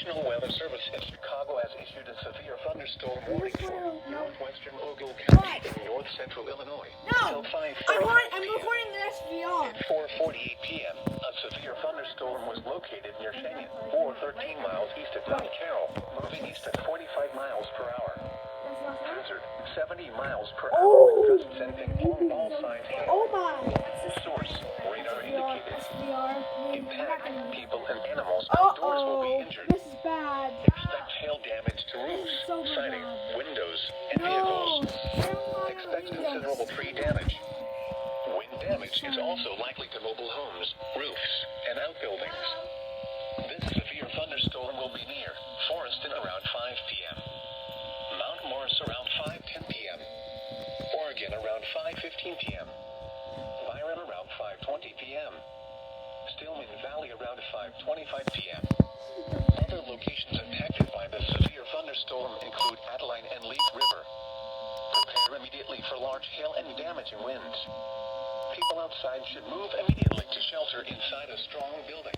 National Weather Service in Chicago has issued a severe thunderstorm warning for Northwestern Ogle County in north central Illinois until 5:30 I'm recording the SVR. At 4:48 p.m., a severe thunderstorm was located near Shannon, 13 miles east of Mount Carroll, moving east at 45 miles per hour. Hazard, 70 miles per hour with gusts sending pong ball signs hail. Oh my! Source, radar indicated. SVR. Impact, people and animals outdoors will be injured. This is bad. Expect hail damage to roofs, so siding, bad. windows, and vehicles. Expect considerable tree damage. Wind damage is also likely to mobile homes, roofs, and outbuildings. This severe thunderstorm will be near Forreston around 5 p.m. Mount Morris around 5:10 p.m. Oregon around 5:15 p.m. Byron around 5:20 p.m. Stillman Valley around 5:25 p.m. Other locations impacted by the severe thunderstorm include Adeline and Leaf River. Prepare immediately for large hail and damaging winds. People outside should move immediately to shelter inside a strong building.